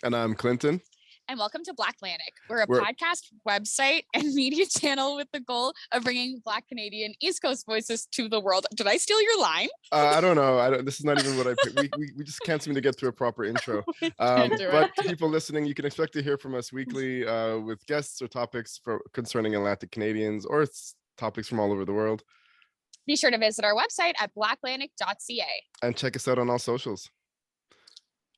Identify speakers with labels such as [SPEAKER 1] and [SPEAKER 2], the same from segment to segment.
[SPEAKER 1] And I'm Clinton.
[SPEAKER 2] And welcome to BlackLantic. We're a
[SPEAKER 1] We're-
[SPEAKER 2] podcast, website, and media channel with the goal of bringing Black Canadian East Coast voices to the world. Did I steal your line?
[SPEAKER 1] I don't know. This is not even what I picked. We just can't seem to get through a proper intro. But people listening, you can expect to hear from us weekly with guests or topics concerning Atlantic Canadians or topics from all over the world.
[SPEAKER 2] Be sure to visit our website at blacklantic.ca.
[SPEAKER 1] And check us out on all socials.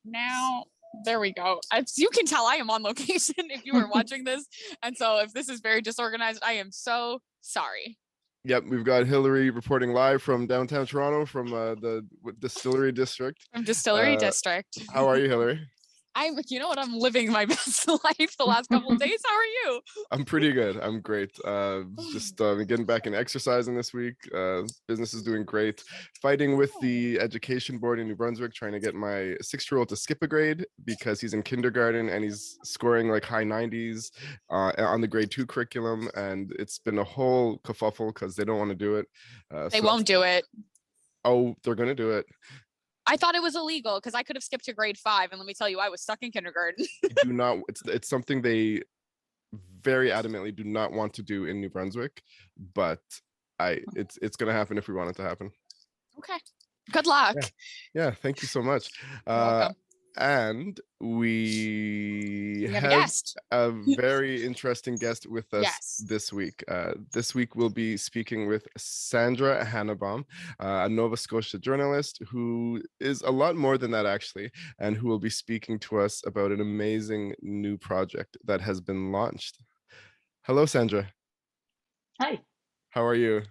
[SPEAKER 2] Now, there we go. As you can tell, I am on location if you are watching this. And so if this is very disorganized, I am so sorry.
[SPEAKER 1] Yep, we've got Hillary reporting live from downtown Toronto from the Distillery District.
[SPEAKER 2] From Distillery District.
[SPEAKER 1] How are you, Hillary?
[SPEAKER 2] You know what? I'm living my best life the last couple of days. How are you?
[SPEAKER 1] I'm pretty good. I'm great. Just getting back in exercising this week. Business is doing great. Fighting with the education board in New Brunswick, trying to get my 6-year-old to skip a grade because he's in kindergarten and he's scoring like high 90s on the grade 2 curriculum. And it's been a whole kerfuffle because they don't want to do it.
[SPEAKER 2] They won't do it.
[SPEAKER 1] Oh, they're going to do it.
[SPEAKER 2] I thought it was illegal because I could have skipped to grade 5, and let me tell you, I was stuck in kindergarten.
[SPEAKER 1] Do not. It's something they very adamantly do not want to do in New Brunswick, but it's going to happen if we want it to happen.
[SPEAKER 2] Okay. Good luck.
[SPEAKER 1] Yeah. Thank you so much.
[SPEAKER 2] Welcome.
[SPEAKER 1] And we
[SPEAKER 2] have a guest.
[SPEAKER 1] A very interesting guest with us this week. This week we'll be speaking with Sandra Hannebohm, a Nova Scotia journalist who is a lot more than that actually, and who will be speaking to us about an amazing new project that has been launched. Hello, Sandra.
[SPEAKER 3] Hi.
[SPEAKER 1] How are you?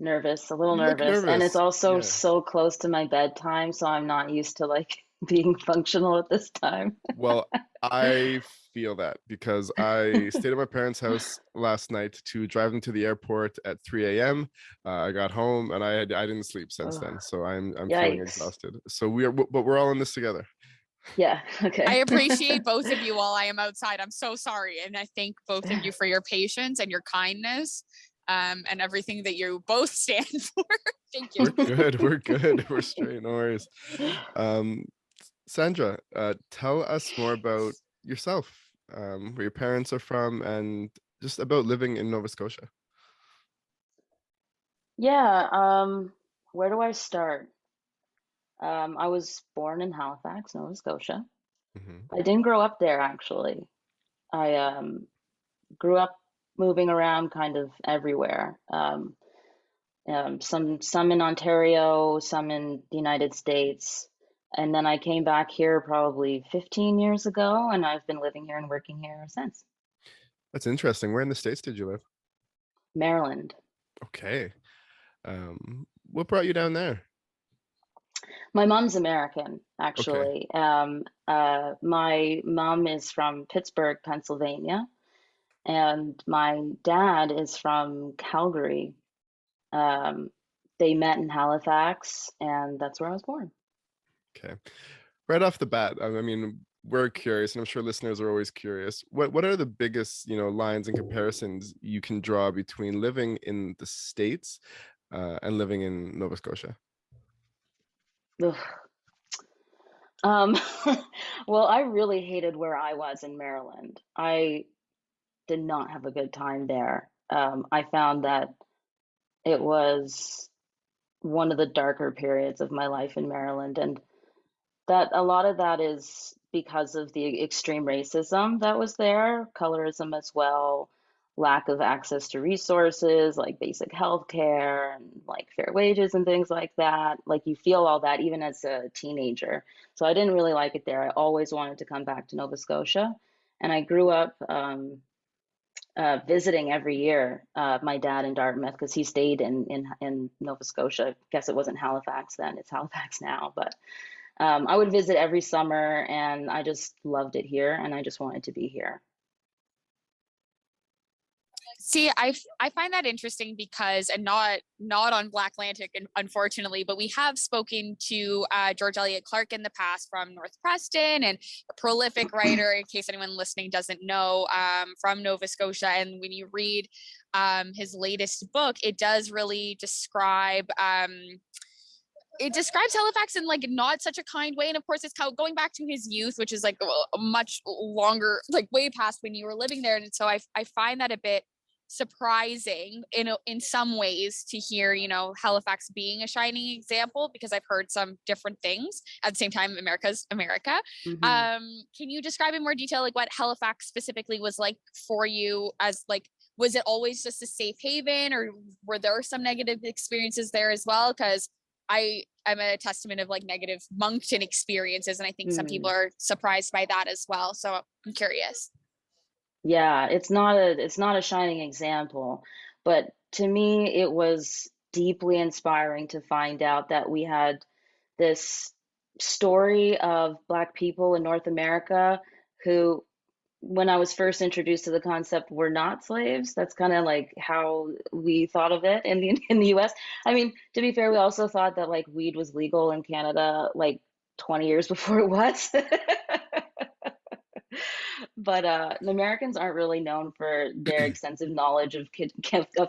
[SPEAKER 3] Nervous, a little nervous. And it's also so close to my bedtime, so I'm not used to being functional at this time.
[SPEAKER 1] Well, I feel that because I stayed at my parents' house last night to drive them to the airport at 3 a.m. I got home and I didn't sleep since then, so I'm feeling exhausted. So we're all in this together.
[SPEAKER 3] Yeah. Okay.
[SPEAKER 2] I appreciate both of you while I am outside. I'm so sorry, and I thank both of you for your patience and your kindness. And everything that you both stand for. Thank you.
[SPEAKER 1] We're good. We're straight. No worries. Sandra, tell us more about yourself, where your parents are from, and just about living in Nova Scotia.
[SPEAKER 3] Yeah. Where do I start? I was born in Halifax, Nova Scotia. Mm-hmm. I didn't grow up there, actually. I grew up moving around kind of everywhere. Some in Ontario, some in the United States. And then I came back here probably 15 years ago, and I've been living here and working here ever since.
[SPEAKER 1] That's interesting. Where in the States did you live?
[SPEAKER 3] Maryland.
[SPEAKER 1] Okay. What brought you down there?
[SPEAKER 3] My mom's American, actually. Okay. My mom is from Pittsburgh, Pennsylvania. And my dad is from Calgary. They met in Halifax, and that's where I was born.
[SPEAKER 1] Okay. Right off the bat, I mean, we're curious, and I'm sure listeners are always curious. What are the biggest, lines and comparisons you can draw between living in the States and living in Nova Scotia?
[SPEAKER 3] Well, I really hated where I was in Maryland. I did not have a good time there. I found that it was one of the darker periods of my life in Maryland, and that a lot of that is because of the extreme racism that was there, colorism as well, lack of access to resources like basic health care and like fair wages and things like that. Like you feel all that even as a teenager. So I didn't really like it there. I always wanted to come back to Nova Scotia, and I grew up visiting every year my dad in Dartmouth because he stayed in Nova Scotia. I guess it wasn't Halifax then, it's Halifax now, but I would visit every summer, and I just loved it here, and I just wanted to be here.
[SPEAKER 2] See, I find that interesting because, and not on BlackLantic, unfortunately, but we have spoken to George Elliott Clark in the past from North Preston, and a prolific writer, in case anyone listening doesn't know, from Nova Scotia. And when you read his latest book, it does really describe it describes Halifax in like not such a kind way. And of course, it's going back to his youth, which is like a much longer, like way past when you were living there. And so I find that a bit surprising in some ways to hear, you know, Halifax being a shining example, because I've heard some different things. At the same time, America's America. Can you describe in more detail like what Halifax specifically was like for you? As like, was it always just a safe haven, or were there some negative experiences there as well? Because I'm a testament of like negative Moncton experiences, and I think some people are surprised by that as well. So I'm curious.
[SPEAKER 3] Yeah, it's not a shining example, but to me it was deeply inspiring to find out that we had this story of Black people in North America who, when I was first introduced to the concept, were not slaves. That's kind of like how we thought of it in the US. I mean, to be fair, we also thought that like weed was legal in Canada like 20 years before it was. But the Americans aren't really known for their extensive knowledge of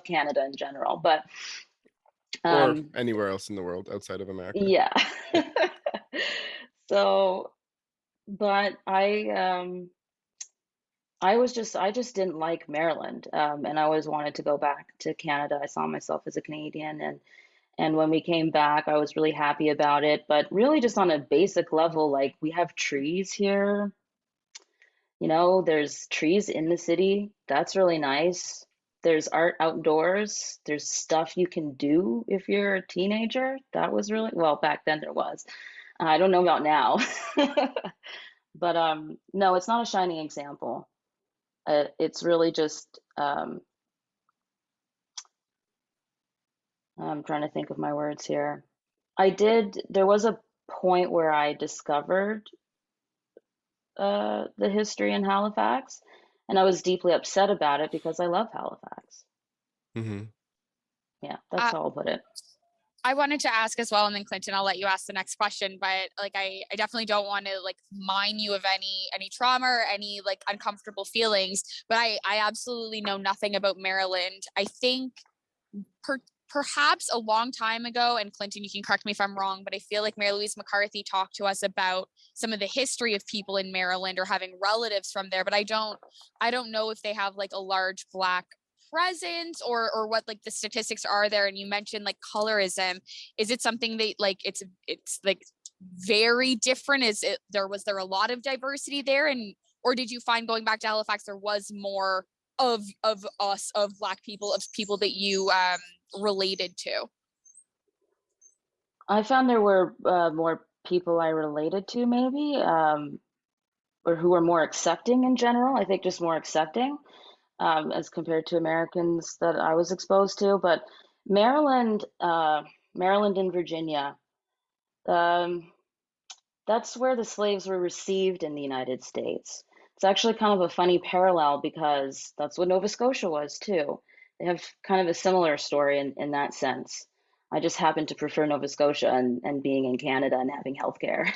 [SPEAKER 3] Canada in general. But
[SPEAKER 1] or anywhere else in the world outside of America.
[SPEAKER 3] yeah. So, but I just didn't like Maryland, and I always wanted to go back to Canada. I saw myself as a Canadian, and when we came back, I was really happy about it. But really, just on a basic level, like we have trees here. You know, there's trees in the city. That's really nice. There's art outdoors. There's stuff you can do if you're a teenager. That was really, well, back then there was. I don't know about now. But no, it's not a shining example. It's really just I'm trying to think of my words here. There was a point where I discovered the history in Halifax, and I was deeply upset about it because I love Halifax.
[SPEAKER 1] Mm-hmm.
[SPEAKER 3] Yeah, that's how I'll put it.
[SPEAKER 2] I wanted to ask as well, and then Clinton, I'll let you ask the next question, but like I definitely don't want to like mine you of any trauma or any like uncomfortable feelings, but I absolutely know nothing about Maryland. I think perhaps a long time ago, and Clinton, you can correct me if I'm wrong, but I feel like Mary Louise McCarthy talked to us about some of the history of people in Maryland or having relatives from there, but I don't know if they have like a large Black presence or what like the statistics are there. And you mentioned like colorism. Is it something that like it's like very different? Was there a lot of diversity there, and or did you find going back to Halifax there was more of us, of Black people, of people that you related to?
[SPEAKER 3] I found there were more people I related to, maybe, or who were more accepting in general. I think just more accepting as compared to Americans that I was exposed to. But Maryland, Maryland and Virginia, um, that's where the slaves were received in the United States. It's actually kind of a funny parallel because that's what Nova Scotia was too. They have kind of a similar story in that sense. I just happen to prefer Nova Scotia and being in Canada and having healthcare.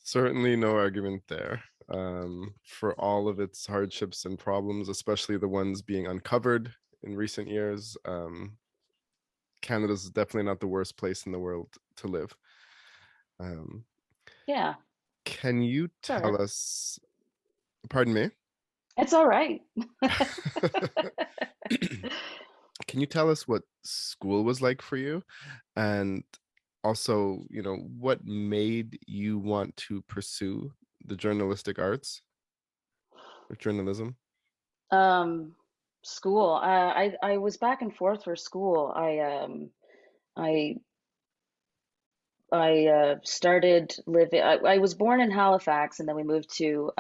[SPEAKER 1] Certainly no argument there. For all of its hardships and problems, especially the ones being uncovered in recent years, Canada's definitely not the worst place in the world to live.
[SPEAKER 3] Yeah.
[SPEAKER 1] Can you tell us, pardon me?
[SPEAKER 3] It's all right.
[SPEAKER 1] Can you tell us what school was like for you? And also, you know, what made you want to pursue the journalistic arts or journalism?
[SPEAKER 3] School. I was back and forth for school. I started living. I was born in Halifax, and then we moved to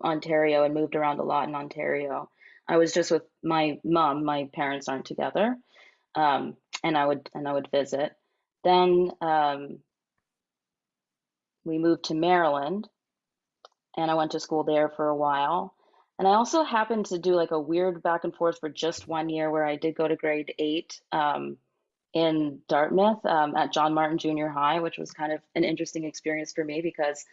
[SPEAKER 3] Ontario and moved around a lot in Ontario. I was just with my mom. My parents aren't together, and I would visit. Then we moved to Maryland, and I went to school there for a while. And I also happened to do like a weird back and forth for just 1 year where I did go to grade 8 in Dartmouth at John Martin Junior High, which was kind of an interesting experience for me because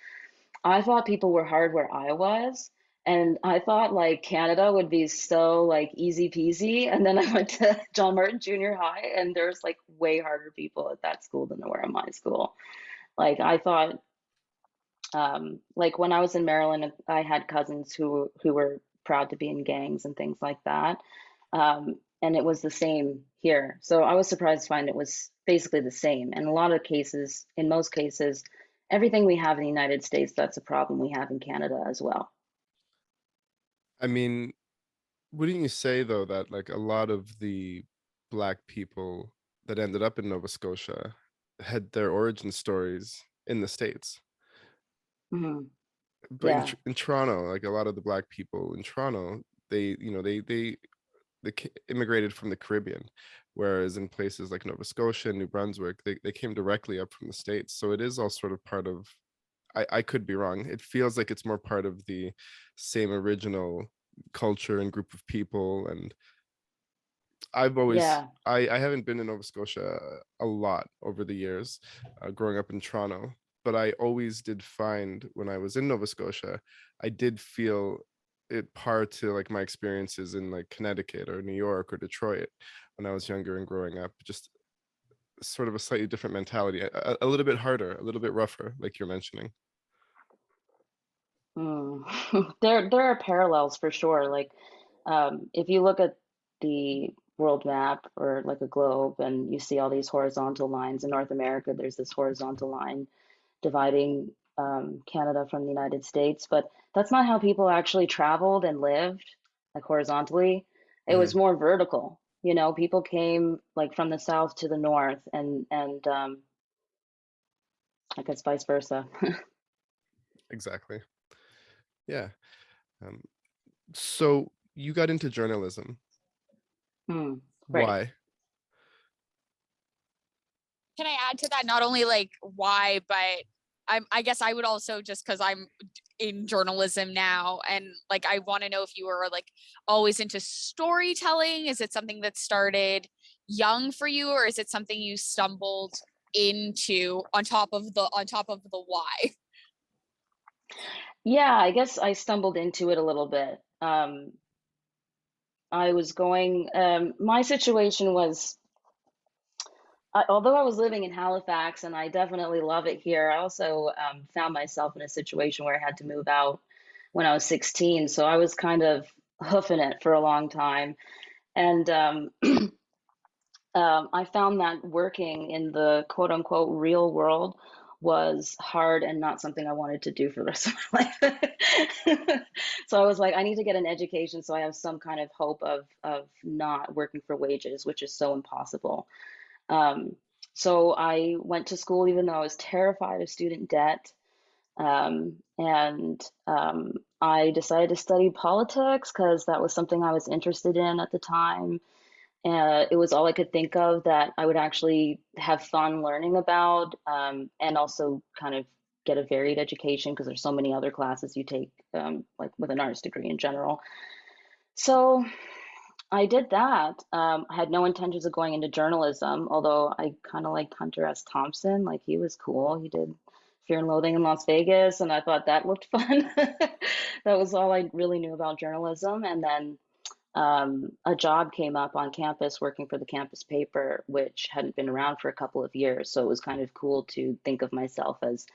[SPEAKER 3] I thought people were hard where I was. And I thought like Canada would be so like easy peasy. And then I went to John Martin Junior High, and there's like way harder people at that school than there were at my school. Like I thought, like when I was in Maryland, I had cousins who were proud to be in gangs and things like that. And it was the same here. So I was surprised to find it was basically the same. And a lot of cases, in most cases, everything we have in the United States, that's a problem we have in Canada as well.
[SPEAKER 1] I mean, wouldn't you say though that like a lot of the Black people that ended up in Nova Scotia had their origin stories in the States?
[SPEAKER 3] Hmm.
[SPEAKER 1] But
[SPEAKER 3] Yeah.
[SPEAKER 1] in Toronto, like a lot of the Black people in Toronto, they immigrated from the Caribbean, whereas in places like Nova Scotia and New Brunswick, they came directly up from the States. So it is all sort of part of, I could be wrong. It feels like it's more part of the same original culture and group of people. And
[SPEAKER 3] Yeah.
[SPEAKER 1] I haven't been in Nova Scotia a lot over the years, growing up in Toronto, but I always did find when I was in Nova Scotia, I did feel it par to like my experiences in like Connecticut or New York or Detroit when I was younger and growing up. Just sort of a slightly different mentality, a little bit harder, a little bit rougher, like you're mentioning.
[SPEAKER 3] Mm. There are parallels for sure. Like, if you look at the world map or like a globe and you see all these horizontal lines in North America, there's this horizontal line dividing Canada from the United States, but that's not how people actually traveled and lived, like horizontally. It
[SPEAKER 1] Hmm.
[SPEAKER 3] was more vertical. You know, people came like from the south to the north, and I guess vice versa.
[SPEAKER 1] Exactly. Yeah. um, so you got into journalism.
[SPEAKER 3] Hmm. Right.
[SPEAKER 1] Why?
[SPEAKER 2] Can I add to that? Not only like why, but I guess I would also, just because I'm in journalism now, and like I want to know if you were like always into storytelling. Is it something that started young for you, or is it something you stumbled into on top of the why?
[SPEAKER 3] Yeah, I guess I stumbled into it a little bit. I was going, my situation was, although I was living in Halifax and I definitely love it here, I also found myself in a situation where I had to move out when I was 16. So I was kind of hoofing it for a long time. And I found that working in the quote unquote real world was hard and not something I wanted to do for the rest of my life. So I was like, I need to get an education so I have some kind of hope of not working for wages, which is so impossible. Um, so I went to school even though I was terrified of student debt. And I decided to study politics because that was something I was interested in at the time. It was all I could think of that I would actually have fun learning about, and also kind of get a varied education because there's so many other classes you take, like with an arts degree in general. So I did that. I had no intentions of going into journalism, although I kind of liked Hunter S. Thompson. Like he was cool. He did Fear and Loathing in Las Vegas, and I thought that looked fun. That was all I really knew about journalism. And then a job came up on campus working for the campus paper, which hadn't been around for a couple of years. So it was kind of cool to think of myself as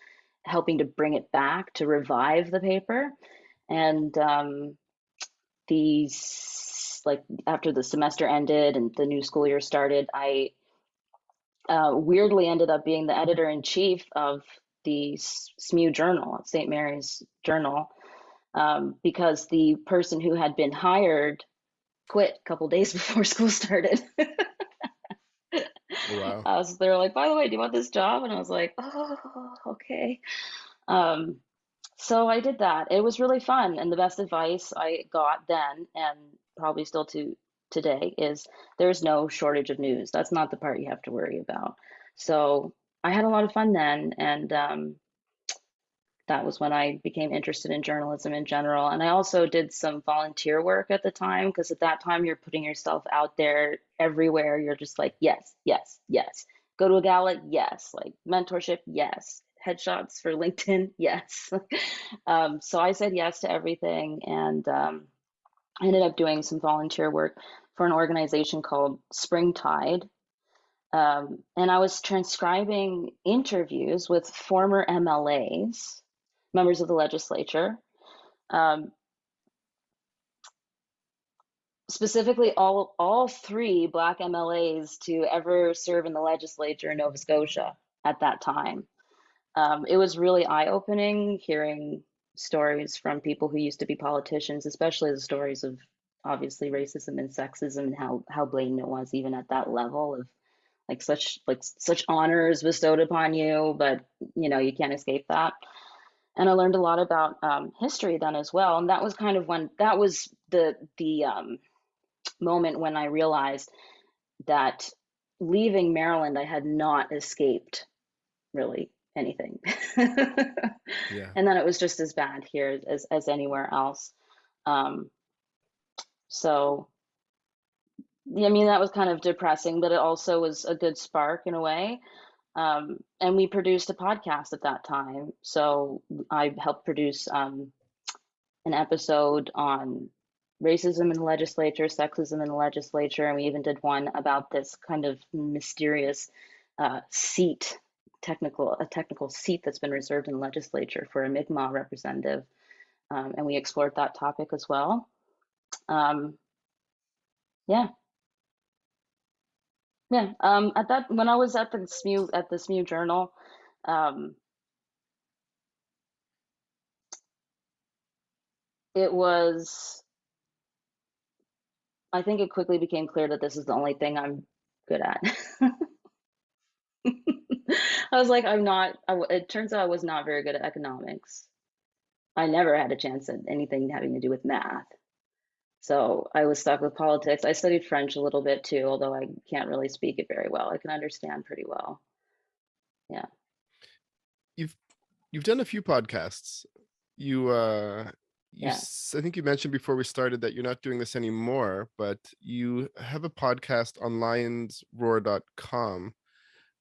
[SPEAKER 3] helping to bring it back, to revive the paper. And these, like, after the semester ended and the new school year started, I weirdly ended up being the editor in chief of the SMU Journal, St. Mary's Journal, because the person who had been hired quit a couple days before school started.
[SPEAKER 1] Oh, wow.
[SPEAKER 3] So they were like, by the way, do you want this job? And I was like, oh, okay. Um, so I did that. It was really fun. And the best advice I got then, and probably still to today, is there's no shortage of news. That's not the part you have to worry about. So I had a lot of fun then. And that was when I became interested in journalism in general. And I also did some volunteer work at the time because at that time you're putting yourself out there everywhere. You're just like, yes, yes, yes. Go to a gala, yes. Like mentorship, yes. headshots for LinkedIn? Yes. So I said yes to everything, and I ended up doing some volunteer work for an organization called Springtide. And I was transcribing interviews with former MLAs, members of the legislature, um, specifically all three Black MLAs to ever serve in the legislature in Nova Scotia at that time. It was really eye-opening hearing stories from people who used to be politicians, especially the stories of obviously racism and sexism and how blatant it was even at that level of such honors bestowed upon you, but you can't escape that. And I learned a lot about history then as well, and that was kind of when that was the moment when I realized that leaving Maryland, I had not escaped really anything.
[SPEAKER 1] Yeah.
[SPEAKER 3] And then it was just as bad here as anywhere else. So yeah, I mean, that was kind of depressing, but it also was a good spark in a way. And we produced a podcast at that time. So I helped produce an episode on racism in the legislature, sexism in the legislature, and we even did one about this kind of mysterious seat, a technical seat that's been reserved in the legislature for a Mi'kmaq representative, and we explored that topic as well. Yeah. Yeah. At that, when I was at the SMU Journal, it was, I think it quickly became clear that this is the only thing I'm good at. I was like, it turns out I was not very good at economics. I never had a chance at anything having to do with math. So I was stuck with politics. I studied French a little bit too, although I can't really speak it very well. I can understand pretty well. Yeah.
[SPEAKER 1] You've done a few podcasts.
[SPEAKER 3] Yeah.
[SPEAKER 1] I think you mentioned before we started that you're not doing this anymore, but you have a podcast on lionsroar.com.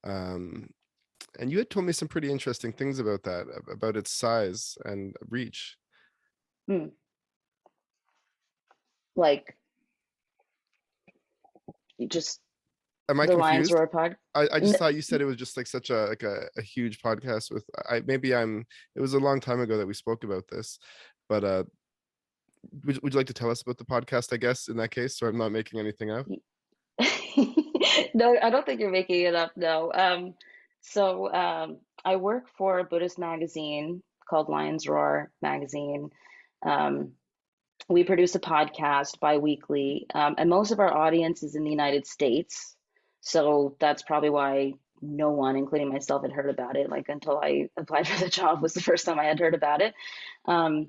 [SPEAKER 1] And you had told me some pretty interesting things about that, about its size and reach.
[SPEAKER 3] Like, you just
[SPEAKER 1] Am I
[SPEAKER 3] the Lions
[SPEAKER 1] confused?
[SPEAKER 3] Roar pod.
[SPEAKER 1] I just thought you said it was just like such a huge podcast with it was a long time ago that we spoke about this, but would you like to tell us about the podcast, I guess, in that case, so I'm not making anything up?
[SPEAKER 3] No, I don't think you're making it up. No. So I work for a Buddhist magazine called Lions Roar magazine. We produce a podcast bi-weekly, and most of our audience is in the United States. So that's probably why no one, including myself, had heard about it. Like until I applied for the job was the first time I had heard about it. Um,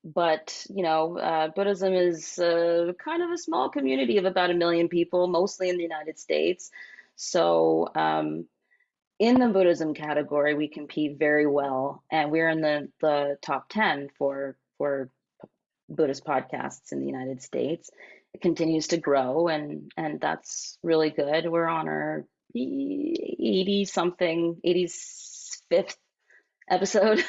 [SPEAKER 3] but Buddhism is kind of a small community of about 1 million people, mostly in the United States. So in the Buddhism category, we compete very well, and we're in the top 10 for Buddhist podcasts in the United States. It continues to grow, and that's really good. We're on our 85th episode.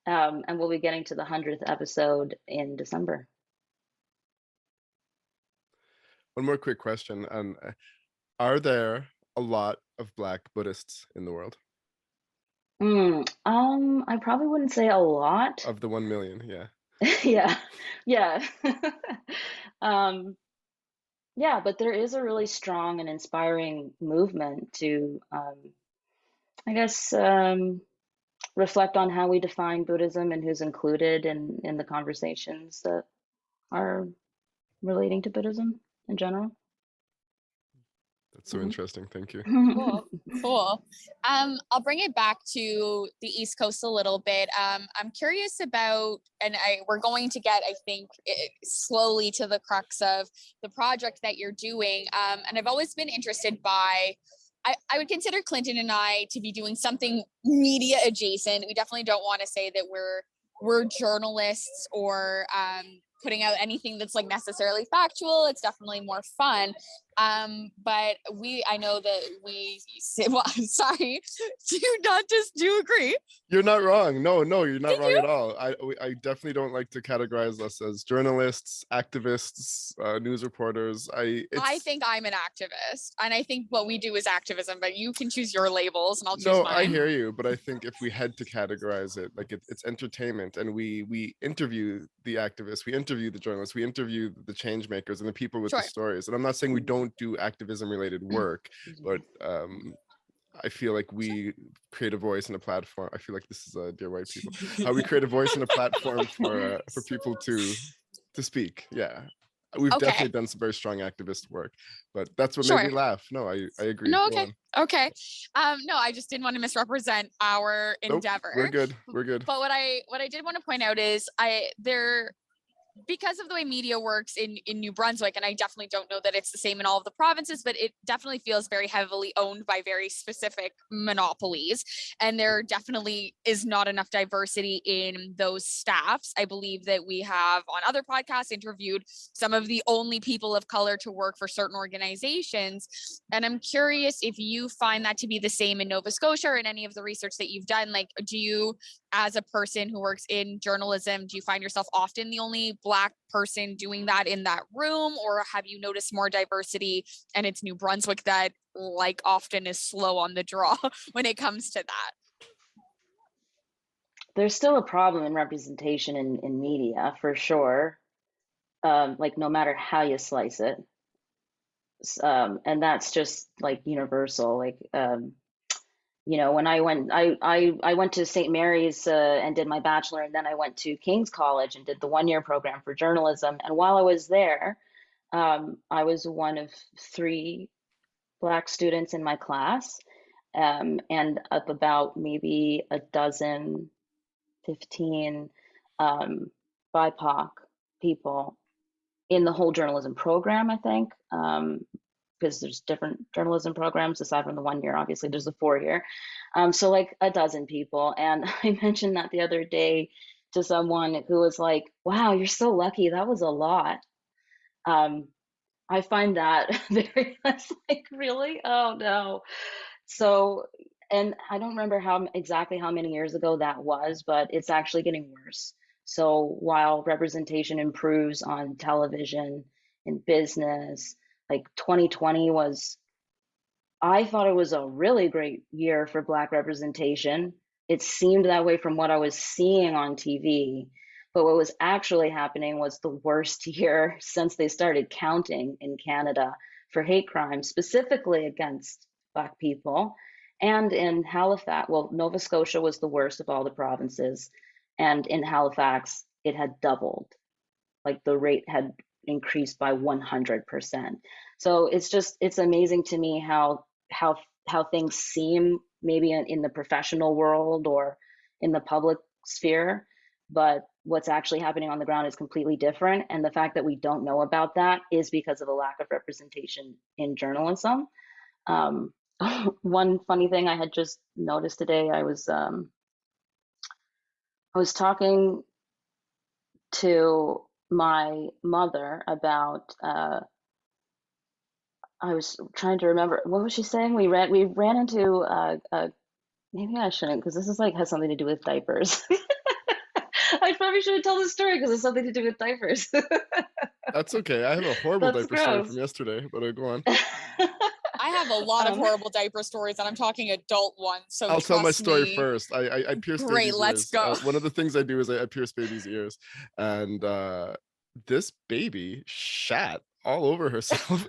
[SPEAKER 3] And we'll be getting to the 100th episode in December.
[SPEAKER 1] One more quick question. Are there a lot of Black Buddhists in the world?
[SPEAKER 3] I probably wouldn't say a lot.
[SPEAKER 1] Of the 1 million, yeah.
[SPEAKER 3] Yeah. Yeah, but there is a really strong and inspiring movement to, I guess, reflect on how we define Buddhism and who's included in the conversations that are relating to Buddhism in general.
[SPEAKER 1] That's so interesting. Thank you.
[SPEAKER 2] Cool. I'll bring it back to the East Coast a little bit. I'm curious about, and we're going to get, I think, slowly to the crux of the project that you're doing. And I've always been interested by, I would consider Clinton and I to be doing something media adjacent. We definitely don't want to say that we're journalists or putting out anything that's like necessarily factual. It's definitely more fun. But I know that sorry, do you agree?
[SPEAKER 1] You're not wrong. No, you're not wrong at all. I definitely don't like to categorize us as journalists, activists, news reporters.
[SPEAKER 2] I think I'm an activist, and I think what we do is activism, but you can choose your labels and I'll choose mine.
[SPEAKER 1] I hear you, but I think if we had to categorize it, like it's entertainment, and we interview the activists, we interview the journalists, we interview the change makers and the people with the stories. And I'm not saying we don't do activism related work, but I feel like we create a voice and a platform. I feel like this is dear white people. How we create a voice and a platform for people to speak. Yeah, we've definitely done some very strong activist work, but that's what made me laugh. No, I agree.
[SPEAKER 2] No, okay. No, I just didn't want to misrepresent our endeavor.
[SPEAKER 1] We're good.
[SPEAKER 2] But what I did want to point out is because of the way media works in New Brunswick, and I definitely don't know that it's the same in all of the provinces, but it definitely feels very heavily owned by very specific monopolies. And there definitely is not enough diversity in those staffs. I believe that we have on other podcasts interviewed some of the only people of color to work for certain organizations. And I'm curious if you find that to be the same in Nova Scotia or in any of the research that you've done. Like, do you, as a person who works in journalism, do you find yourself often the only Black person doing that in that room, or have you noticed more diversity and it's New Brunswick that like often is slow on the draw when it comes to that?
[SPEAKER 3] There's still a problem in representation in media, for sure. Like no matter how you slice it. And that's just like universal. Like, you know, when I went to St. Mary's and did my bachelor, and then I went to King's College and did the 1-year program for journalism. And while I was there, I was one of 3 Black students in my class, and of about maybe a dozen, 15 BIPOC people in the whole journalism program, I think. Because there's different journalism programs aside from the 1 year. Obviously, there's the 4-year. So like a dozen people. And I mentioned that the other day to someone who was like, wow, you're so lucky. That was a lot. I find that very much like, really? Oh, no. So, and I don't remember exactly how many years ago that was, but it's actually getting worse. So while representation improves on television, in business, like 2020 I thought it was a really great year for Black representation. It seemed that way from what I was seeing on TV. But what was actually happening was the worst year since they started counting in Canada for hate crimes, specifically against Black people. And in Halifax, well, Nova Scotia was the worst of all the provinces. And in Halifax, it had doubled. Like the rate had increased by 100%. So it's amazing to me how things seem maybe in the professional world or in the public sphere, but what's actually happening on the ground is completely different. And the fact that we don't know about that is because of a lack of representation in journalism. One funny thing I had just noticed today, I was talking to my mother about I was trying to remember, what was she saying? We ran into maybe I shouldn't, because this is like has something to do with diapers. I probably shouldn't tell this story because it's something to do with diapers.
[SPEAKER 1] That's okay. I have a horrible diaper story from yesterday, but go on.
[SPEAKER 2] I have a lot of horrible diaper stories, and I'm talking adult ones. So
[SPEAKER 1] I'll tell my story first. I pierce
[SPEAKER 2] Great,
[SPEAKER 1] babies'
[SPEAKER 2] let's
[SPEAKER 1] ears.
[SPEAKER 2] go.
[SPEAKER 1] One of the things I do is I pierce babies' ears, and this baby shat all over herself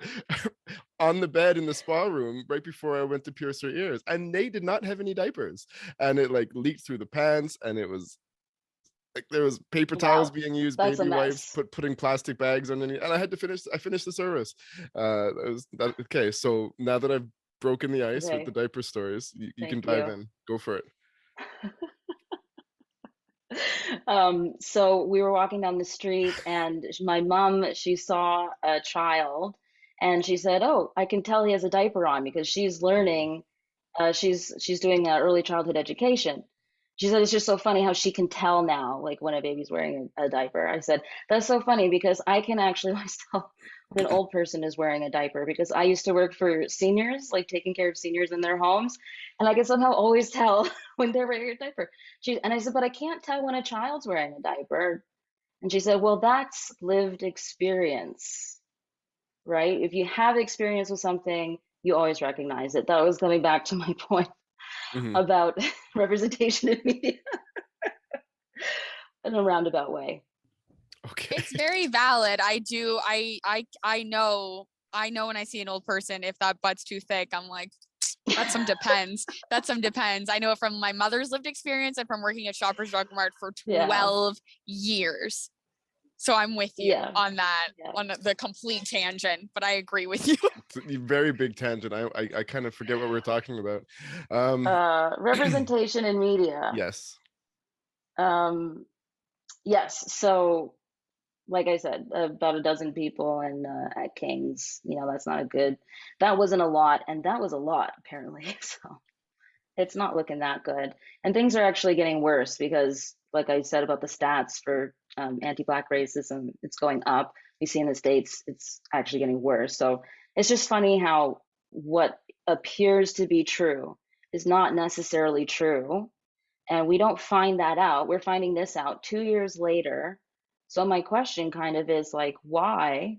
[SPEAKER 1] on the bed in the spa room right before I went to pierce her ears, and they did not have any diapers, and it like leaked through the pants, and it was like there was paper towels being used, baby wipes, putting plastic bags underneath, and I finished the service. Okay. So now that I've broken the ice with the diaper stories, you can dive in. Go for it.
[SPEAKER 3] So we were walking down the street, and my mom, she saw a child, and she said, "Oh, I can tell he has a diaper on," because she's learning. She's doing early childhood education. She said, it's just so funny how she can tell now, like when a baby's wearing a diaper. I said, that's so funny because I can actually always tell when an old person is wearing a diaper because I used to work for seniors, like taking care of seniors in their homes. And I can somehow always tell when they're wearing a diaper. And I said, but I can't tell when a child's wearing a diaper. And she said, well, that's lived experience, right? If you have experience with something, you always recognize it. That was coming back to my point
[SPEAKER 1] Hmm.
[SPEAKER 3] about representation in media in a roundabout way.
[SPEAKER 1] Okay.
[SPEAKER 2] It's very valid. I know when I see an old person, if that butt's too thick, I'm like, that's some depends. That's some depends. I know it from my mother's lived experience and from working at Shoppers Drug Mart for 12 years. So I'm with you on that, on the complete tangent, but I agree with you.
[SPEAKER 1] It's a very big tangent. I kind of forget what we're talking about.
[SPEAKER 3] Representation in media.
[SPEAKER 1] Yes.
[SPEAKER 3] Yes. So, like I said, about a dozen people and at King's, that's not a good, that wasn't a lot. And that was a lot, apparently. So it's not looking that good. And things are actually getting worse because, like I said about the stats for anti-Black racism, it's going up. We see in the States, it's actually getting worse. So it's just funny how what appears to be true is not necessarily true. And we don't find that out. We're finding this out 2 years later. So my question kind of is like, why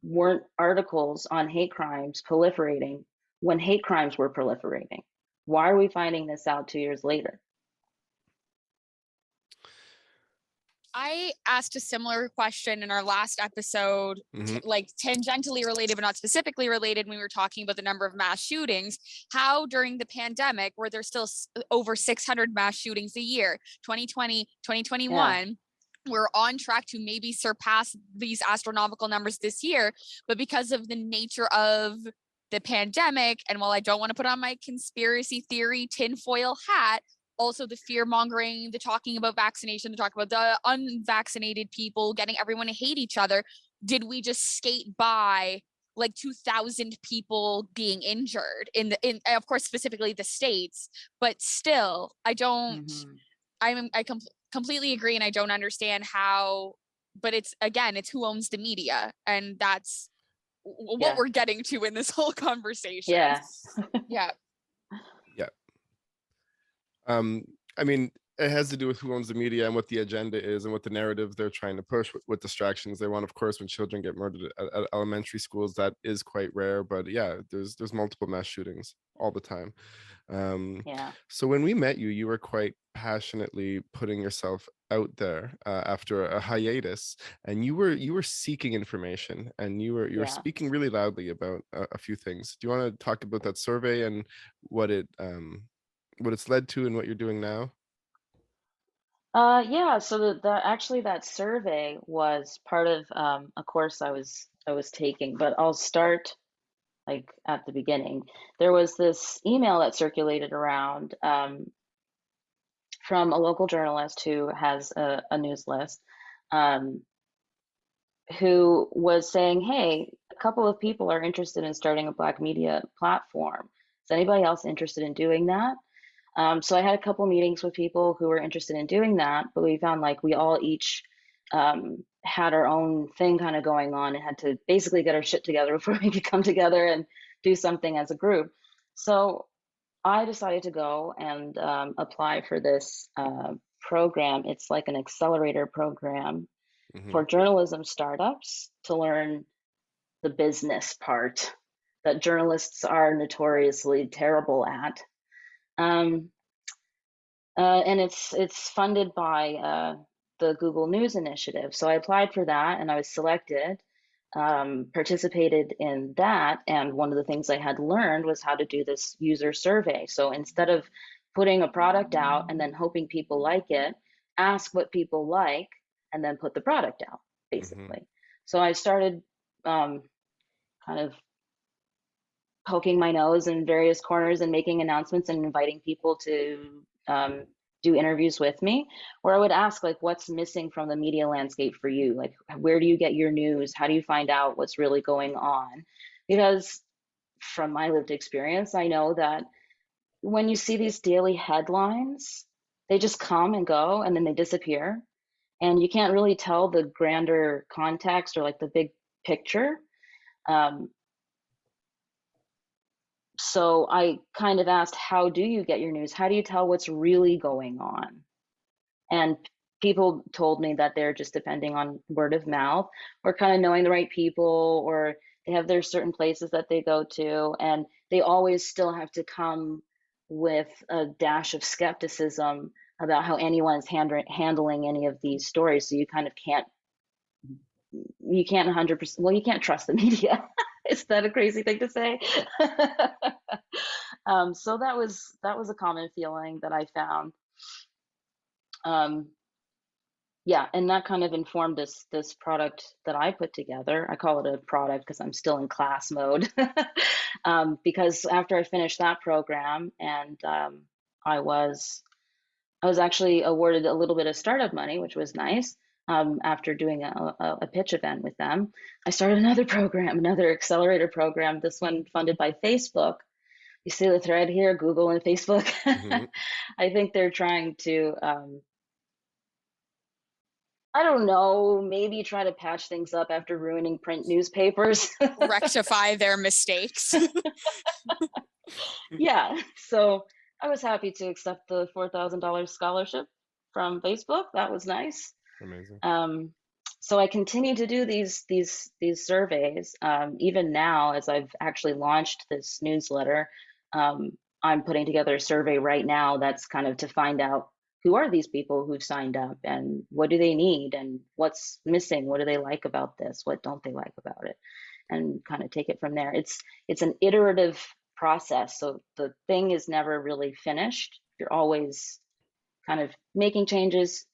[SPEAKER 3] weren't articles on hate crimes proliferating when hate crimes were proliferating? Why are we finding this out 2 years later?
[SPEAKER 2] I asked a similar question in our last episode, like tangentially related, but not specifically related. When we were talking about the number of mass shootings, how during the pandemic, were there still over 600 mass shootings a year, 2020, 2021, we're on track to maybe surpass these astronomical numbers this year. But because of the nature of the pandemic, and while I don't want to put on my conspiracy theory tinfoil hat, also the fear mongering, the talking about vaccination, the talk about the unvaccinated people, getting everyone to hate each other, did we just skate by like 2,000 people being injured in of course, specifically the States, but still, I don't, I completely agree. And I don't understand how, but it's who owns the media. And that's what we're getting to in this whole conversation.
[SPEAKER 3] Yeah.
[SPEAKER 2] Yeah.
[SPEAKER 1] I mean, it has to do with who owns the media and what the agenda is and what the narrative they're trying to push, what distractions they want. Of course, when children get murdered at elementary schools, that is quite rare. But yeah, there's multiple mass shootings all the time. So when we met you, you were quite passionately putting yourself out there after a hiatus, and you were seeking information, and you were speaking really loudly about a few things. Do you want to talk about that survey and what it's led to and what you're doing now?
[SPEAKER 3] So actually that survey was part of a course I was taking, but I'll start like at the beginning. There was this email that circulated around from a local journalist who has a news list, who was saying, hey, a couple of people are interested in starting a Black media platform. Is anybody else interested in doing that? So I had a couple meetings with people who were interested in doing that, but we found like we all each had our own thing kind of going on and had to basically get our shit together before we could come together and do something as a group. So I decided to go and apply for this program. It's like an accelerator program for journalism startups to learn the business part that journalists are notoriously terrible at. And it's funded by the Google News Initiative. So I applied for that and I was selected, participated in that. And one of the things I had learned was how to do this user survey. So instead of putting a product out and then hoping people like it, ask what people like and then put the product out, basically. So I started kind of poking my nose in various corners and making announcements and inviting people to do interviews with me, where I would ask like, what's missing from the media landscape for you? Like, where do you get your news? How do you find out what's really going on? Because from my lived experience, I know that when you see these daily headlines, they just come and go and then they disappear. And you can't really tell the grander context or like the big picture. Um, so I kind of asked, how do you get your news? How do you tell what's really going on? And people told me that they're just depending on word of mouth or kind of knowing the right people, or they have their certain places that they go to, and they always still have to come with a dash of skepticism about how anyone's handling any of these stories. So you kind of can't, you can't 100%, well, you can't trust the media. Is that a crazy thing to say? So that was a common feeling that I found. Yeah, and that kind of informed this product that I put together. I call it a product because I'm still in class mode. Because after I finished that program, and I was actually awarded a little bit of startup money, which was nice. After doing a pitch event with them, I started another program, another accelerator program. This one funded by Facebook. You see the thread here, Google and Facebook.
[SPEAKER 1] Mm-hmm.
[SPEAKER 3] I think they're trying to I don't know, maybe try to patch things up after ruining print newspapers.
[SPEAKER 2] Rectify their mistakes.
[SPEAKER 3] Yeah, so I was happy to accept the $4,000 scholarship from Facebook. That was nice.
[SPEAKER 1] Amazing.
[SPEAKER 3] So I continue to do these surveys. Even now, as I've actually launched this newsletter, I'm putting together a survey right now that's kind of to find out who are these people who've signed up and what do they need and what's missing, what do they like about this, what don't they like about it, and kind of take it from there. It's an iterative process, so the thing is never really finished. You're always kind of making changes,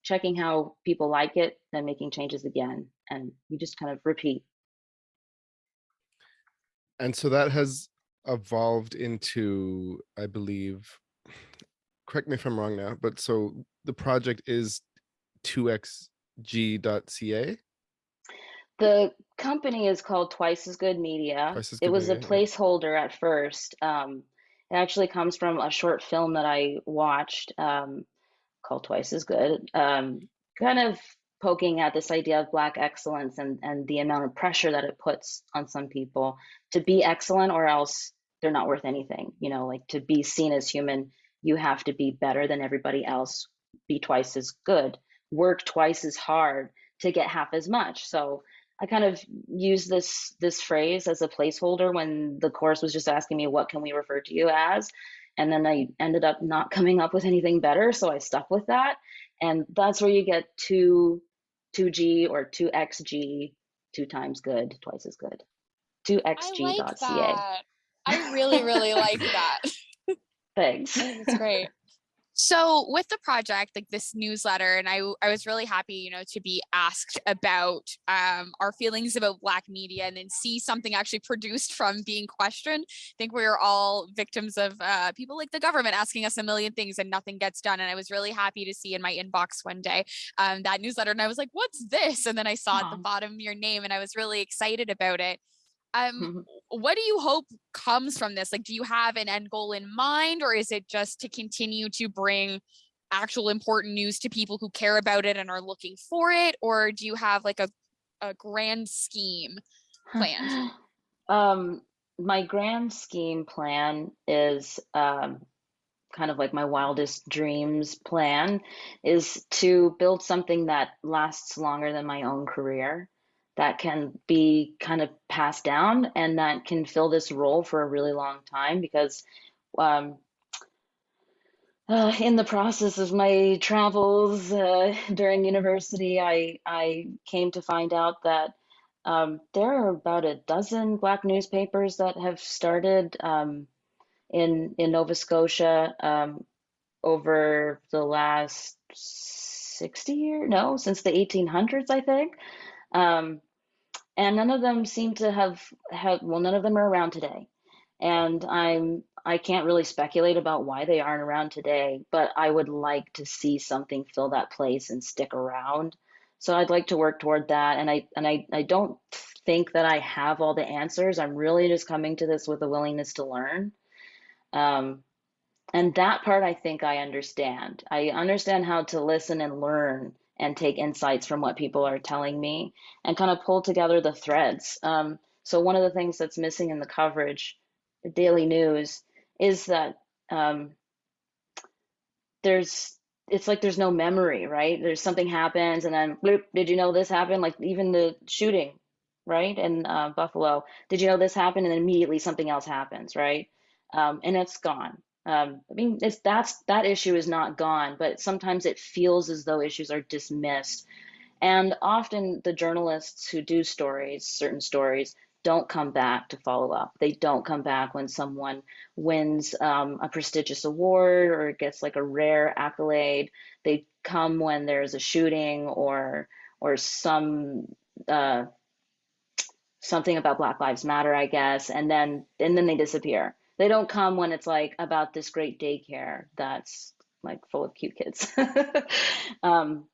[SPEAKER 3] checking how people like it, then making changes again, and you just kind of repeat.
[SPEAKER 1] And so that has evolved into, I believe, correct me if I'm wrong now, but so the project is 2xg.ca.
[SPEAKER 3] The company is called Twice as Good Media.
[SPEAKER 1] Twice as
[SPEAKER 3] It
[SPEAKER 1] good
[SPEAKER 3] was a
[SPEAKER 1] media. Yeah.
[SPEAKER 3] placeholder at first. It actually comes from a short film that I watched called Twice as Good, kind of poking at this idea of Black excellence and the amount of pressure that it puts on some people to be excellent or else they're not worth anything. You know, like to be seen as human, you have to be better than everybody else, be twice as good, work twice as hard to get half as much. So I kind of use this phrase as a placeholder when the course was just asking me, what can we refer to you as? And then I ended up not coming up with anything better, so I stuck with that. And that's where you get 2G or 2XG, two times good, twice as good.
[SPEAKER 2] I like
[SPEAKER 3] 2xg.ca.
[SPEAKER 2] that. I really, really like that.
[SPEAKER 3] Thanks.
[SPEAKER 2] I think it's great. So with the project, like this newsletter, and I was really happy, you know, to be asked about our feelings about Black media and then see something actually produced from being questioned. I think we are all victims of people like the government asking us a million things and nothing gets done. And I was really happy to see in my inbox one day that newsletter, and I was like, "What's this?" And then I saw at the bottom your name, and I was really excited about it. What do you hope comes from this? Like, do you have an end goal in mind, or is it just to continue to bring actual important news to people who care about it and are looking for it? Or do you have like a grand scheme planned?
[SPEAKER 3] My grand scheme plan is kind of like my wildest dreams plan is to build something that lasts longer than my own career, that can be kind of passed down and that can fill this role for a really long time. Because um, in the process of my travels during university, I came to find out that there are about a dozen Black newspapers that have started in Nova Scotia over the last 60 years, no, since the 1800s, I think. Um, and none of them seem to have well, none of them are around today. And I can't really speculate about why they aren't around today, but I would like to see something fill that place and stick around. So I'd like to work toward that. And I don't think that I have all the answers. I'm really just coming to this with a willingness to learn. Um, And that part, I think I understand. I understand how to listen and learn and take insights from what people are telling me and kind of pull together the threads. So one of the things that's missing in the coverage, the daily news, is that um, there's it's like there's no memory, right? There's something happens and then bloop, did you know this happened? Like even the shooting, right? In Buffalo, did you know this happened? And then immediately something else happens, right? And it's gone. I mean, that issue is not gone, but sometimes it feels as though issues are dismissed, and often the journalists who do stories, certain stories, don't come back to follow up. They don't come back when someone wins a prestigious award or gets like a rare accolade. They come when there's a shooting or uh, something about Black Lives Matter, I guess, and then they disappear. They don't come when it's like about this great daycare that's like full of cute kids. um,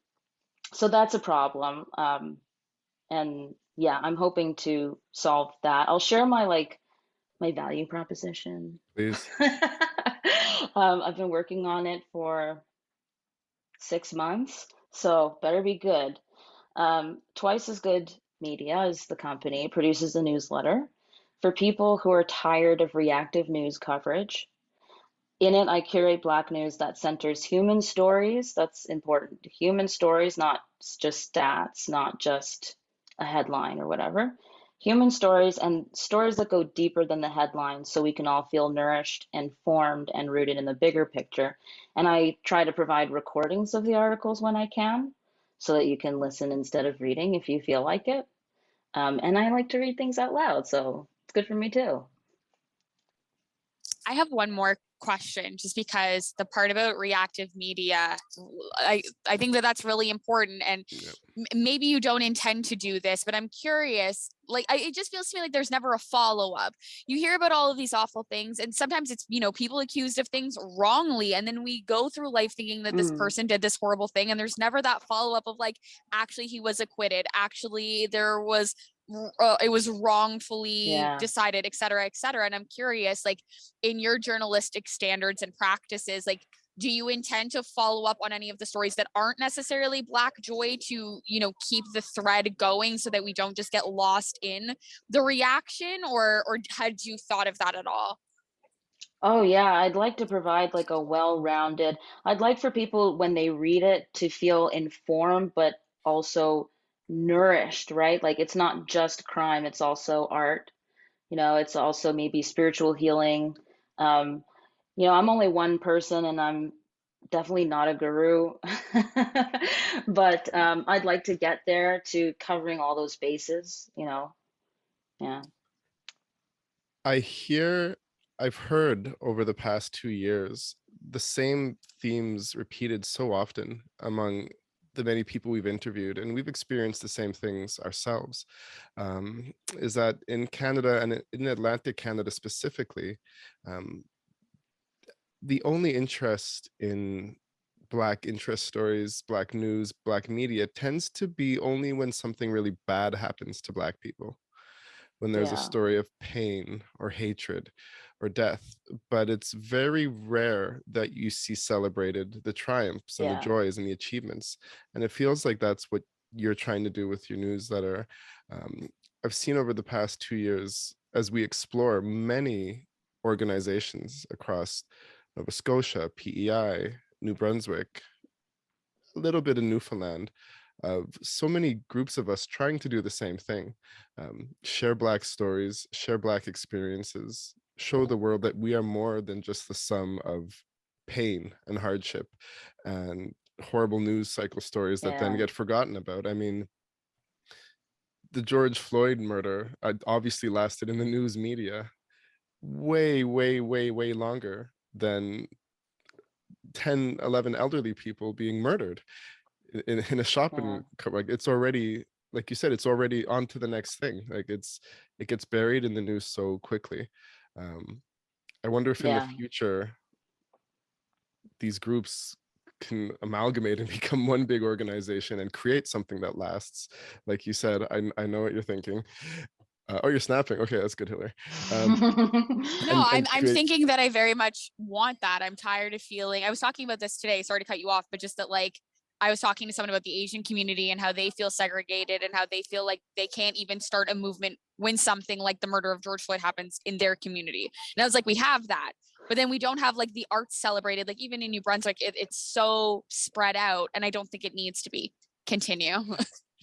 [SPEAKER 3] so that's a problem. And yeah, I'm hoping to solve that. I'll share my value proposition.
[SPEAKER 1] Please.
[SPEAKER 3] I've been working on it for 6 months, so better be good. Twice as Good Media is the company, produces a newsletter for people who are tired of reactive news coverage. In it, I curate Black news that centers human stories. That's important. Human stories, not just stats, not just a headline or whatever. Human stories and stories that go deeper than the headlines so we can all feel nourished, informed, and rooted in the bigger picture. And I try to provide recordings of the articles when I can so that you can listen instead of reading if you feel like it. And I like to read things out loud, so it's good for me too.
[SPEAKER 2] I have one more question, just because the part about reactive media, I think that that's really important. And
[SPEAKER 1] Yep.
[SPEAKER 2] maybe you don't intend to do this, but I'm curious. Like, it just feels to me like there's never a follow up. You hear about all of these awful things, and sometimes it's, people accused of things wrongly, and then we go through life thinking that this person did this horrible thing, and there's never that follow up of like, actually he was acquitted, actually there was it was wrongfully
[SPEAKER 3] Yeah.
[SPEAKER 2] decided, et cetera, et cetera. And I'm curious, like, in your journalistic standards and practices, like, do you intend to follow up on any of the stories that aren't necessarily Black joy to, keep the thread going so that we don't just get lost in the reaction, or had you thought of that at all?
[SPEAKER 3] Oh yeah, I'd like to provide like a well-rounded. I'd like for people when they read it to feel informed but also nourished, right? Like it's not just crime, it's also art. It's also maybe spiritual healing. Um, I'm only one person and I'm definitely not a guru. But I'd like to get there to covering all those bases. Yeah.
[SPEAKER 1] I've heard over the past 2 years the same themes repeated so often among the many people we've interviewed, and we've experienced the same things ourselves. Is that in Canada, and in Atlantic Canada specifically, um, the only interest in Black interest stories, Black news, Black media tends to be only when something really bad happens to Black people, when there's a
[SPEAKER 3] Yeah.
[SPEAKER 1] story of pain or hatred or death. But it's very rare that you see celebrated the triumphs and the
[SPEAKER 3] Yeah.
[SPEAKER 1] joys and the achievements. And it feels like that's what you're trying to do with your newsletter. Um, I've seen over the past 2 years, as we explore many organizations across Nova Scotia, PEI, New Brunswick, a little bit in Newfoundland, of so many groups of us trying to do the same thing, share Black stories, share Black experiences, show the world that we are more than just the sum of pain and hardship and horrible news cycle stories that then
[SPEAKER 3] Yeah.
[SPEAKER 1] get forgotten about. I mean, the George Floyd murder obviously lasted in the news media way, way, way, way longer than 10, 11 elderly people being murdered in a
[SPEAKER 3] Yeah.
[SPEAKER 1] shopping. Like, it's already, like you said, it's already on to the next thing. Like it gets buried in the news so quickly. I wonder if in the
[SPEAKER 3] Yeah.
[SPEAKER 1] future these groups can amalgamate and become one big organization and create something that lasts. Like you said, I know what you're thinking. Oh, you're snapping. Okay, that's good, Hillary.
[SPEAKER 2] No, I'm thinking that I very much want that. I'm tired of feeling, I was talking about this today, sorry to cut you off, but just that, like, I was talking to someone about the Asian community and how they feel segregated and how they feel like they can't even start a movement when something like the murder of George Floyd happens in their community. And I was like, we have that, but then we don't have like the arts celebrated. Like even in New Brunswick, it's so spread out, and I don't think it needs to be. Continue.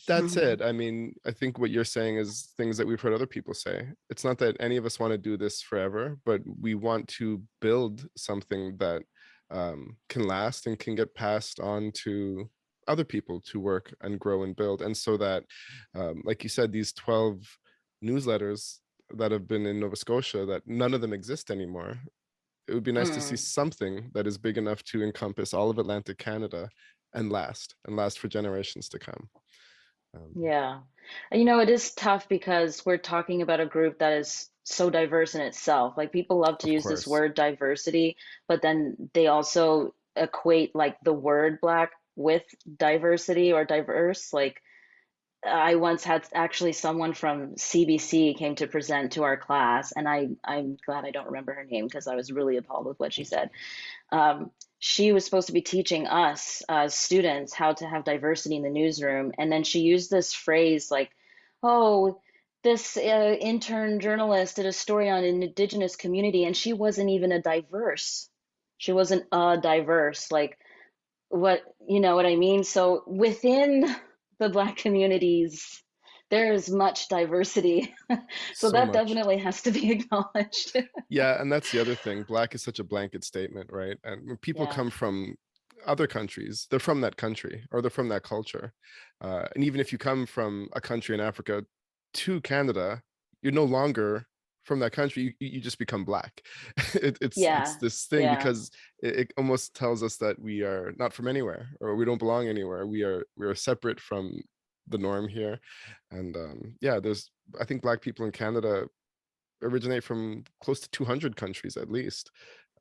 [SPEAKER 1] That's it. I mean, I think what you're saying is things that we've heard other people say. It's not that any of us want to do this forever, but we want to build something that can last and can get passed on to other people to work and grow and build. And so that, like you said, these 12 newsletters that have been in Nova Scotia, that none of them exist anymore. It would be nice to see something that is big enough to encompass all of Atlantic Canada and last for generations to come.
[SPEAKER 3] Yeah. It is tough because we're talking about a group that is so diverse in itself. Like people love to
[SPEAKER 1] Of
[SPEAKER 3] use this
[SPEAKER 1] course.
[SPEAKER 3] word diversity, but then they also equate like the word Black with diversity or diverse. Like I once had actually someone from CBC came to present to our class, and I'm glad I don't remember her name because I was really appalled with what she said. She was supposed to be teaching us students how to have diversity in the newsroom, and then she used this phrase like, "Oh, this intern journalist did a story on an Indigenous community, and she wasn't even a diverse. She wasn't a diverse. Like, what, you know what I mean? So within the Black communities, there is much diversity. So
[SPEAKER 1] So
[SPEAKER 3] that
[SPEAKER 1] much.
[SPEAKER 3] definitely has to be acknowledged.
[SPEAKER 1] Yeah, and that's the other thing. Black is such a blanket statement, right? And when people
[SPEAKER 3] Yeah.
[SPEAKER 1] come from other countries, they're from that country or they're from that culture. And even if you come from a country in Africa to Canada, you're no longer from that country. You just become Black. It's
[SPEAKER 3] Yeah.
[SPEAKER 1] this thing
[SPEAKER 3] Yeah.
[SPEAKER 1] because it almost tells us that we are not from anywhere or we don't belong anywhere. We are separate from the norm here. And yeah, I think Black people in Canada originate from close to 200 countries at least.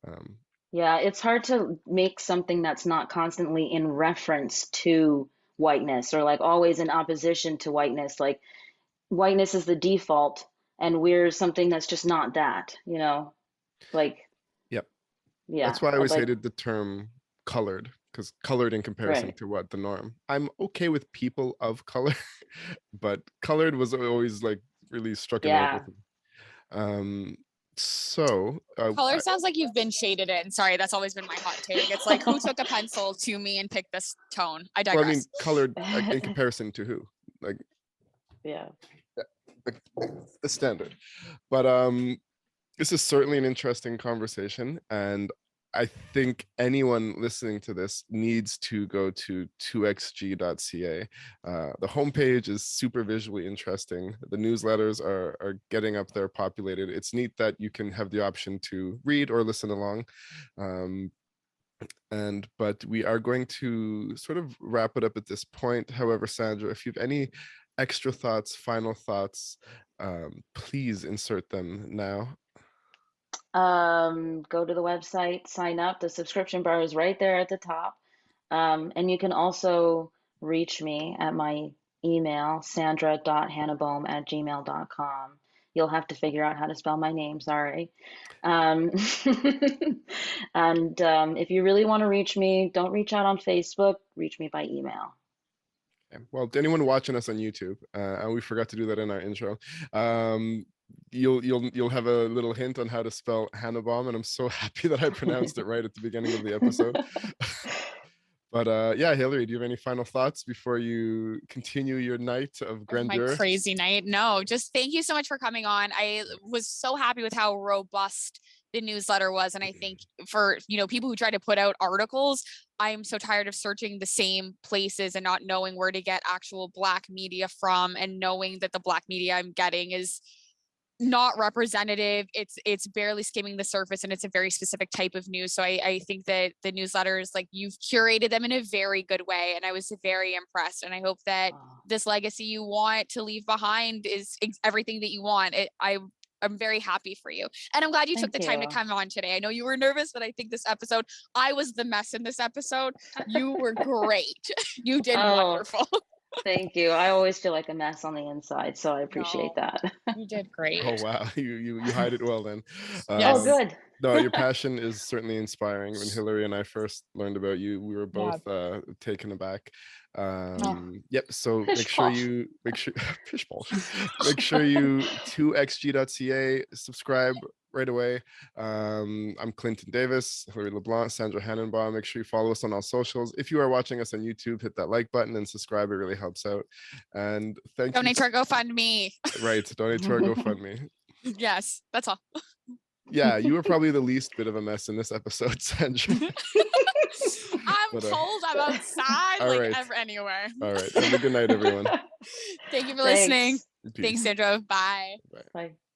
[SPEAKER 1] Um,
[SPEAKER 3] Yeah, it's hard to make something that's not constantly in reference to whiteness or like always in opposition to whiteness. Like whiteness is the default and we're something that's just not that, you know? Like,
[SPEAKER 1] yep.
[SPEAKER 3] yeah,
[SPEAKER 1] That's why I
[SPEAKER 3] I'd
[SPEAKER 1] always
[SPEAKER 3] like,
[SPEAKER 1] hated the term colored, because colored in comparison
[SPEAKER 3] right.
[SPEAKER 1] to what the norm. I'm okay with people of color, but colored was always like really struck a nerve
[SPEAKER 3] Yeah.
[SPEAKER 1] with me. Um, so
[SPEAKER 2] Color sounds like you've been shaded in. Sorry, that's always been my hot take. It's like, who took a pencil to me and picked this tone? I
[SPEAKER 1] well, I mean,
[SPEAKER 2] digress.
[SPEAKER 1] colored in comparison to who? Like
[SPEAKER 3] Yeah.
[SPEAKER 1] the standard. But this is certainly an interesting conversation, and I think anyone listening to this needs to go to 2xg.ca. The homepage is super visually interesting. The newsletters are getting up there, populated. It's neat that you can have the option to read or listen along. But we are going to sort of wrap it up at this point. However, Sandra, if you have any extra thoughts, final thoughts, please insert them now.
[SPEAKER 3] Go to the website, sign up. The subscription bar is right there at the top. And you can also reach me at my email, sandra.hannebohm@gmail.com. You'll have to figure out how to spell my name, sorry. Um, and if you really want to reach me, don't reach out on Facebook, reach me by email.
[SPEAKER 1] Okay. Well, to anyone watching us on YouTube, and we forgot to do that in our intro, you'll have a little hint on how to spell Hannebohm, and I'm so happy that I pronounced it right at the beginning of the episode. But yeah, Hillary, do you have any final thoughts before you continue your night of
[SPEAKER 2] My
[SPEAKER 1] grandeur?
[SPEAKER 2] crazy night. No, just thank you so much for coming on. I was so happy with how robust the newsletter was. And I think for, people who try to put out articles, I'm so tired of searching the same places and not knowing where to get actual Black media from, and knowing that the Black media I'm getting is not representative. It's barely skimming the surface, and it's a very specific type of news. So I think that the newsletters, like, you've curated them in a very good way, and I was very impressed. And I hope that this legacy you want to leave behind is everything that you want. I'm very happy for you. And I'm glad you took
[SPEAKER 3] Thank
[SPEAKER 2] the time to
[SPEAKER 3] you.
[SPEAKER 2] come on today. I know you were nervous, but I think this episode, I was the mess in this episode. You were great. You did
[SPEAKER 3] Oh,
[SPEAKER 2] wonderful.
[SPEAKER 3] Thank you. I always feel like a mess on the inside, so I appreciate
[SPEAKER 2] No,
[SPEAKER 3] that.
[SPEAKER 2] you did great.
[SPEAKER 1] Oh wow, you hide it well then.
[SPEAKER 3] Oh,
[SPEAKER 2] Yes.
[SPEAKER 3] good.
[SPEAKER 1] No, your passion is certainly inspiring. When Hillary and I first learned about you, we were
[SPEAKER 2] Yeah.
[SPEAKER 1] both taken aback.
[SPEAKER 3] Oh.
[SPEAKER 1] Yep. So
[SPEAKER 3] Pish
[SPEAKER 1] make sure
[SPEAKER 3] posh.
[SPEAKER 1] you pish balls. Make sure you to xg.ca subscribe right away. I'm Clinton Davis, Hillary LeBlanc, Sandra Hannebohm. Make sure you follow us on all socials. If you are watching us on YouTube, hit that like button and subscribe. It really helps out. And thank
[SPEAKER 2] Donate to
[SPEAKER 1] you.
[SPEAKER 2] our GoFundMe.
[SPEAKER 1] Right, donate to our GoFundMe.
[SPEAKER 2] Yes, that's all.
[SPEAKER 1] Yeah, you were probably the least bit of a mess in this episode, Sandra.
[SPEAKER 2] I'm
[SPEAKER 1] But,
[SPEAKER 2] cold. I'm outside.
[SPEAKER 1] all
[SPEAKER 2] Like
[SPEAKER 1] right.
[SPEAKER 2] anywhere.
[SPEAKER 1] All right. Have a good night, everyone.
[SPEAKER 2] Thank you for listening.
[SPEAKER 1] Peace.
[SPEAKER 2] Thanks, Sandra. Bye.
[SPEAKER 1] Bye.
[SPEAKER 3] Bye.